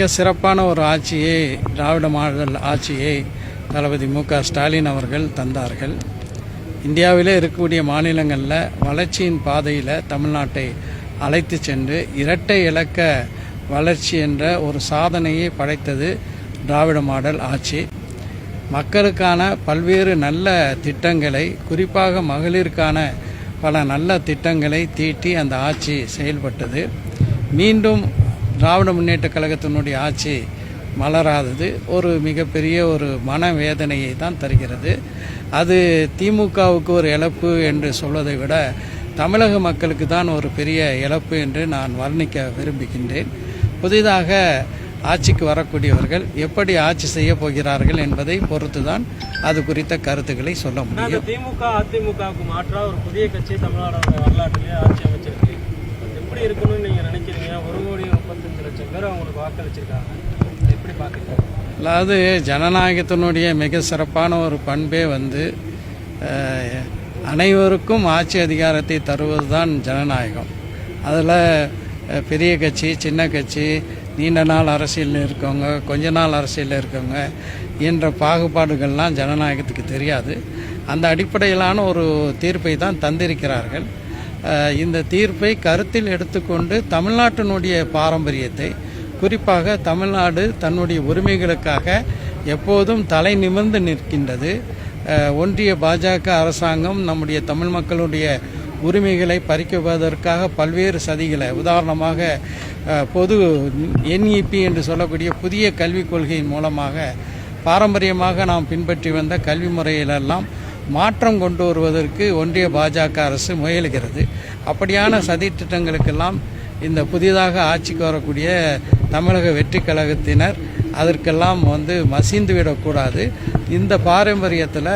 மிக சிறப்பான ஒரு ஆட்சியை, திராவிட மாடல் ஆட்சியை தளபதி ஸ்டாலின் அவர்கள் தந்தார்கள். இந்தியாவிலே இருக்கக்கூடிய மாநிலங்களில் வளர்ச்சியின் பாதையில் தமிழ்நாட்டை அழைத்து சென்று இரட்டை இலக்க வளர்ச்சி என்ற ஒரு சாதனையை படைத்தது திராவிட மாடல் ஆட்சி. மக்களுக்கான பல்வேறு நல்ல திட்டங்களை, குறிப்பாக மகளிருக்கான பல நல்ல திட்டங்களை தீட்டி அந்த ஆட்சி செயல்பட்டது. மீண்டும் திராவிட முன்னேற்ற கழகத்தினுடைய ஆட்சி மலராதது ஒரு மிகப்பெரிய ஒரு மனவேதனையை தான் தருகிறது. அது திமுகவுக்கு ஒரு இழப்பு என்று சொல்வதை விட தமிழக மக்களுக்கு தான் ஒரு பெரிய இழப்பு என்று நான் வர்ணிக்க விரும்புகின்றேன். புதிதாக ஆட்சிக்கு வரக்கூடியவர்கள் எப்படி ஆட்சி செய்ய போகிறார்கள் என்பதை பொறுத்து தான் அது குறித்த கருத்துக்களை சொல்ல முடியும். திமுக அதிமுகவுக்கு மாற்றாக ஒரு புதிய கட்சி தமிழ்நாடு வரலாற்றிலே ஆட்சி அமைச்சிருக்கு. எப்படி இருக்கணும்னு நீங்க நினைக்கிறீங்க? 1,35,00,000 பேர் அவங்களுக்கு வாக்களிச்சிருக்காங்க. எப்படி பார்க்குறீங்க? அதாவது ஜனநாயகத்தினுடைய மிக சிறப்பான ஒரு பண்பே அனைவருக்கும் ஆட்சி அதிகாரத்தை தருவது தான் ஜனநாயகம். அதில் பெரிய கட்சி, சின்ன கட்சி, நீண்ட நாள் அரசியலில் இருக்கவங்க, கொஞ்ச நாள் அரசியலில் இருக்கவங்க என்ற பாகுபாடுகள்லாம் ஜனநாயகத்துக்கு தெரியாது. அந்த அடிப்படையிலான ஒரு தீர்ப்பை தான் தந்திருக்கிறார்கள். இந்த தீர்ப்பை கருத்தில் எடுத்துக்கொண்டு தமிழ்நாட்டினுடைய பாரம்பரியத்தை, குறிப்பாக தமிழ்நாடு தன்னுடைய உரிமைகளுக்காக எப்போதும் தலை நிமிர்ந்து நிற்கின்றது. ஒன்றிய பாஜக அரசாங்கம் நம்முடைய தமிழ் மக்களுடைய உரிமைகளை பறிக்குவதற்காக பல்வேறு சதிகளை, உதாரணமாக பொது NEP என்று சொல்லக்கூடிய புதிய கல்விக் கொள்கையின் மூலமாக பாரம்பரியமாக நாம் பின்பற்றி வந்த கல்வி முறையிலெல்லாம் மாற்றம் கொண்டு வருவதற்கு ஒன்றிய பாஜக அரசு முயலுகிறது. அப்படியான சதித்திட்டங்களுக்கெல்லாம் இந்த புதிதாக ஆட்சிக்கு வரக்கூடிய தமிழக வெற்றி கழகத்தினர் அதற்கெல்லாம் மசிந்து விடக்கூடாது. இந்த பாரம்பரியத்தில்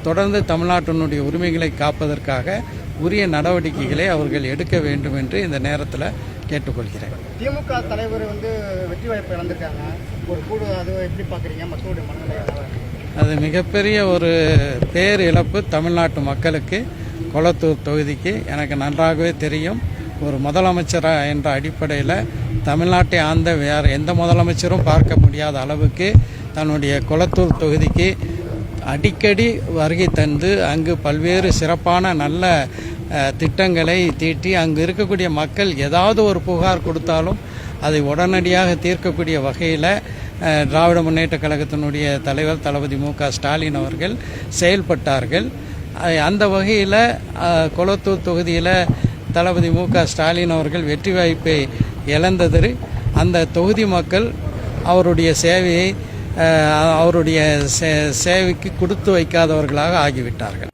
தொடர்ந்து தமிழ்நாட்டினுடைய உரிமைகளை காப்பதற்காக உரிய நடவடிக்கைகளை அவர்கள் எடுக்க வேண்டும் என்று இந்த நேரத்தில் கேட்டுக்கொள்கிறேன். திமுக தலைவர் வெற்றி வாய்ப்பு இழந்திருக்காங்க. ஒரு கூடு, அது எப்படி பார்க்குறீங்க? மக்களுடைய மனநிலை அது மிகப்பெரிய ஒரு பேர் இழப்பு தமிழ்நாட்டு மக்களுக்கு. கொளத்தூர் தொகுதிக்கு எனக்கு நன்றாகவே தெரியும். ஒரு முதலமைச்சர் என்ற அடிப்படையில் தமிழ்நாட்டை ஆண்ட வேறு எந்த முதலமைச்சரும் பார்க்க முடியாத அளவுக்கு தன்னுடைய கொளத்தூர் தொகுதிக்கு அடிக்கடி வருகை தந்து அங்கு பல்வேறு சிறப்பான நல்ல திட்டங்களை தீட்டி அங்கு இருக்கக்கூடிய மக்கள் ஏதாவது ஒரு புகார் கொடுத்தாலும் அதை உடனடியாக தீர்க்கக்கூடிய வகையில் திராவிட முன்னேற்ற கழகத்தினுடைய தலைவர் தளபதி ஸ்டாலின் அவர்கள் செயல்பட்டார்கள். அந்த வகையில் கொளத்தூர் தொகுதியில் தளபதி ஸ்டாலின் அவர்கள் வெற்றி வாய்ப்பை இழந்தது அந்த தொகுதி மக்கள் அவருடைய சேவையை, அவருடைய சேவைக்கு கொடுத்து வைக்காதவர்களாக ஆகிவிட்டார்கள்.